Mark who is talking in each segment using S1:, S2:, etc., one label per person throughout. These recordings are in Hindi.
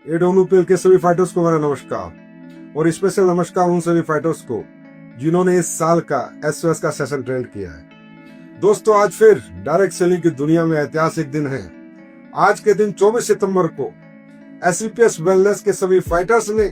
S1: एडब्ल्यूपीएल के सभी फाइटर्स को मेरा नमस्कार और स्पेशल नमस्कार उन सभी फाइटर्स को जिन्होंने इस साल का एसओएस का सेशन ट्रेंड किया है। दोस्तों, आज फिर डायरेक्ट सेलिंग की दुनिया में ऐतिहासिक दिन है। आज के दिन 24 सितंबर को एसवीपीएस वेलनेस के सभी फाइटर्स ने,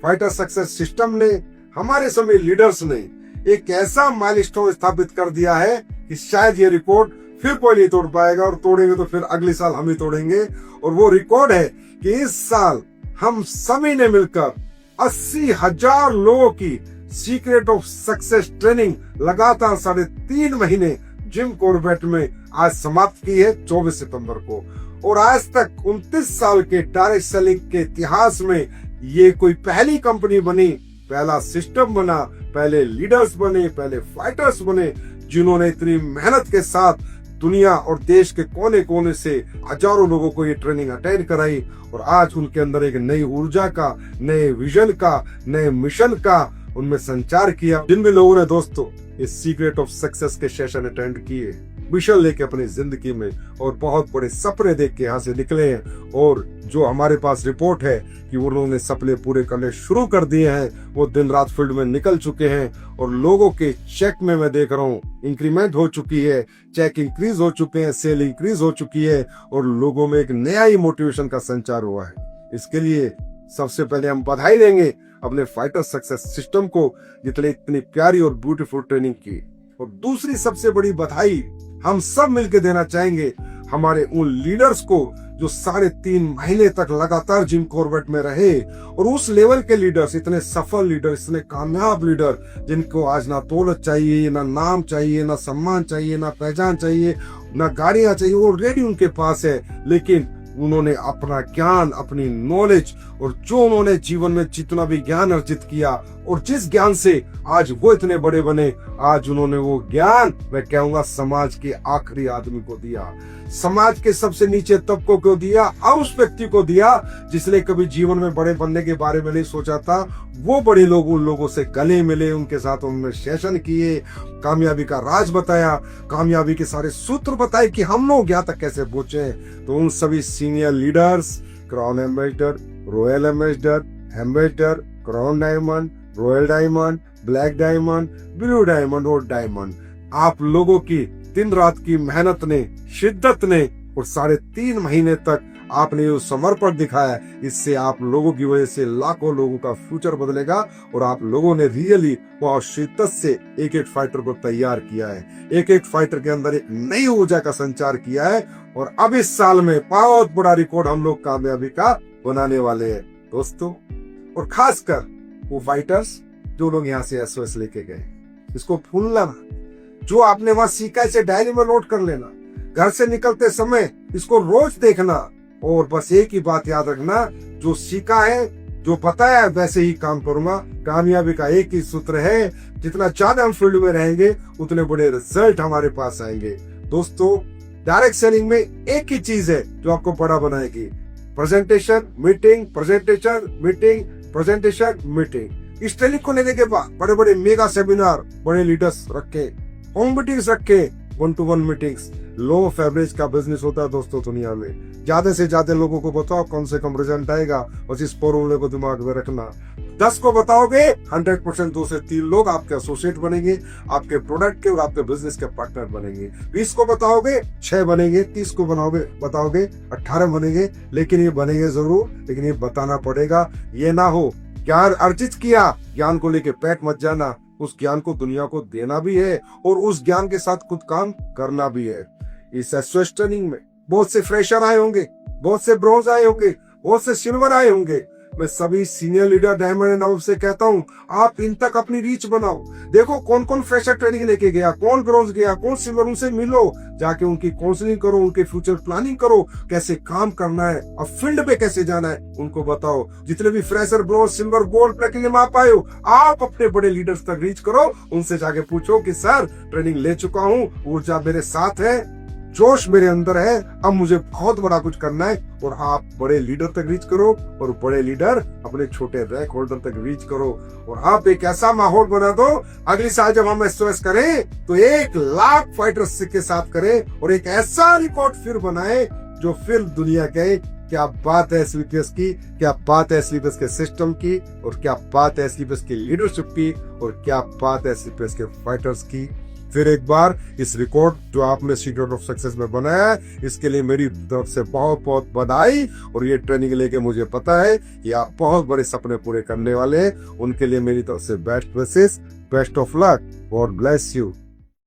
S1: फाइटर सक्सेस सिस्टम ने, हमारे सभी लीडर्स ने एक ऐसा माइलस्टोन स्थापित कर दिया है कि शायद ये रिकॉर्ड फिर कोई नहीं तोड़ पाएगा, और तोड़ेंगे तो फिर अगले साल हम ही तोड़ेंगे। और वो रिकॉर्ड है कि इस साल हम सभी ने मिलकर 80,000 लोगों की सीक्रेट ऑफ सक्सेस ट्रेनिंग लगातार 3.5 महीने जिम कॉर्बेट में आज समाप्त की है 24 सितंबर को। और आज तक 29 साल के डायरेक्ट सेलिंग के इतिहास में ये कोई पहली कंपनी बनी, पहला सिस्टम बना, पहले लीडर्स बने, पहले फाइटर्स बने जिन्होंने इतनी मेहनत के साथ दुनिया और देश के कोने कोने से हजारों लोगों को ये ट्रेनिंग अटेंड कराई। और आज उनके अंदर एक नई ऊर्जा का, नए विजन का, नए मिशन का उनमें संचार किया। जिन भी लोगों ने दोस्तों इस सीक्रेट ऑफ सक्सेस के सेशन अटेंड किए, मिशन लेके अपनी जिंदगी में और बहुत बड़े सपने देख के यहाँ से निकले हैं, और जो हमारे पास रिपोर्ट है कि उन्होंने सपने पूरे करने शुरू कर दिए हैं, वो दिन रात फील्ड में निकल चुके हैं। और लोगों के चेक में मैं देख रहा हूँ इंक्रीमेंट हो चुकी है, चेक इंक्रीज हो चुके हैं, सेल इंक्रीज हो चुकी है, और लोगों में एक नया ही मोटिवेशन का संचार हुआ है। इसके लिए सबसे पहले हम बधाई देंगे अपने फाइटर सक्सेस सिस्टम को, जितने इतनी प्यारी और ब्यूटीफुल ट्रेनिंग की। और दूसरी सबसे बड़ी बधाई हम सब मिलकर देना चाहेंगे हमारे उन लीडर्स को जो 3.5 महीने तक लगातार जिम कॉर्बेट में रहे, और उस लेवल के लीडर्स, इतने सफल लीडर, इतने कामयाब लीडर जिनको आज ना दौलत चाहिए, ना नाम चाहिए, ना सम्मान चाहिए, ना पहचान चाहिए, ना गाड़ियां चाहिए, वो रेडी उनके पास है। लेकिन उन्होंने अपना ज्ञान, अपनी नॉलेज, और जो उन्होंने जीवन में जितना भी ज्ञान अर्जित किया और जिस ज्ञान से आज वो इतने बड़े बने, आज उन्होंने वो ज्ञान, मैं कहूंगा, समाज के आखिरी आदमी को दिया, समाज के सबसे नीचे तबकों को दिया, और उस व्यक्ति को दिया जिसने कभी जीवन में बड़े बनने के बारे में नहीं सोचा था। वो बड़े लोग उन लोगों से गले मिले, उनके साथ उन्होंने सेशन किए, कामयाबी का राज बताया, कामयाबी के सारे सूत्र बताए कि हम लोग यहाँ तक कैसे पहुंचे। तो उन सभी senior leaders, crown ambassador, royal ambassador, crown diamond, royal diamond, black diamond, blue diamond और डायमंड, आप लोगों की दिन रात की मेहनत ने, शिद्दत ने, और 3.5 महीने तक आपने जो समर्पण दिखाया, इससे आप लोगों की वजह से लाखों लोगों का फ्यूचर बदलेगा। और आप लोगों ने रियली बहुत शिद्दत से एक एक फाइटर को तैयार किया है, एक एक फाइटर के अंदर एक नई ऊर्जा का संचार किया है। और अब इस साल में बहुत बड़ा रिकॉर्ड हम लोग कामयाबी का बनाने वाले हैं दोस्तों। और खासकर वो फाइटर्स जो लोग यहाँ से एसओएस लेके गए, इसको भूलना ना, जो आपने वहां सीखा इसे डायरी में नोट कर लेना, घर से निकलते समय इसको रोज देखना, और बस एक ही बात याद रखना, जो सीखा है, जो बताया है, वैसे ही काम करूंगा। कामयाबी का एक ही सूत्र है, जितना ज्यादा हम फील्ड में रहेंगे उतने बड़े रिजल्ट हमारे पास आएंगे। दोस्तों, डायरेक्ट सेलिंग में एक ही चीज है जो आपको बड़ा बनाएगी, presentation, meeting, presentation, meeting, presentation, meeting. इस ट्रेनिंग को लेने के बाद बड़े बड़े मेगा सेमिनार, बड़े लीडर्स रखे, होम मीटिंग्स रखे, 1-to-1 meetings. Low of average का बिजनेस होता है दोस्तों दुनिया में। ज्यादा से ज्यादा लोगों को बताओ, कम से कम रिजल्ट आएगा। बस इस फॉर्मूले को दिमाग में रखना। 10 को बताओगे 100% 2 से 3 लोग आपके एसोसिएट बनेंगे, आपके प्रोडक्ट के और आपके बिजनेस के पार्टनर बनेंगे। 20 को बताओगे 6 बनेंगे, 30 को बताओगे 18 बनेंगे। लेकिन ये बनेंगे जरूर, लेकिन ये बताना पड़ेगा। ये ना हो ज्ञान अर्जित किया, ज्ञान को लेके पैट मत जाना। उस ज्ञान को दुनिया को देना भी है, और उस ज्ञान के साथ खुद काम करना भी है। इस एसओएस ट्रेनिंग में बहुत से फ्रेशर आए होंगे, बहुत से ब्रॉन्ज आए होंगे, बहुत से सिल्वर आए होंगे। मैं सभी senior leader diamond and above से कहता हूँ, आप इन तक अपनी रीच बनाओ। देखो कौन कौन फ्रेशर ट्रेनिंग लेके गया, कौन ब्रॉन्ज गया, कौन सिल्वर, उनसे मिलो, जाके उनकी काउंसलिंग करो, उनके फ्यूचर प्लानिंग करो, कैसे काम करना है, अब फील्ड पे कैसे जाना है उनको बताओ। जितने भी fresher, bronze, silver, gold, platinum आप आए हो, आप अपने बड़े लीडर्स तक रीच करो। उनसे जाके पूछो कि सर ट्रेनिंग ले चुका हूँ, ऊर्जा मेरे साथ है, जोश मेरे अंदर है, अब मुझे बहुत बड़ा कुछ करना है। और आप बड़े लीडर तक रीच करो, और बड़े लीडर अपने छोटे रैंक होल्डर तक रीच करो, और आप एक ऐसा माहौल बना दो, अगली साल जब हम एसओएस करें तो 1 लाख फाइटर्स के साथ करें, और एक ऐसा रिकॉर्ड फिर बनाए जो फिर दुनिया के क्या बात है एसवीपीएस की, क्या बात है एसवीपीएस के सिस्टम की, और क्या बात है एसवीपीएस की लीडरशिप की, और क्या बात है एसवीपीएस के फाइटर्स की। फिर एक बार इस रिकॉर्ड जो आपने सीक्रेट ऑफ सक्सेस में बनाया है, इसके लिए मेरी तरफ से बहुत बहुत बधाई। और ये ट्रेनिंग लेके मुझे पता है कि आप बहुत बड़े सपने पूरे करने वाले हैं। उनके लिए मेरी तरफ से best wishes, best of luck, God bless you.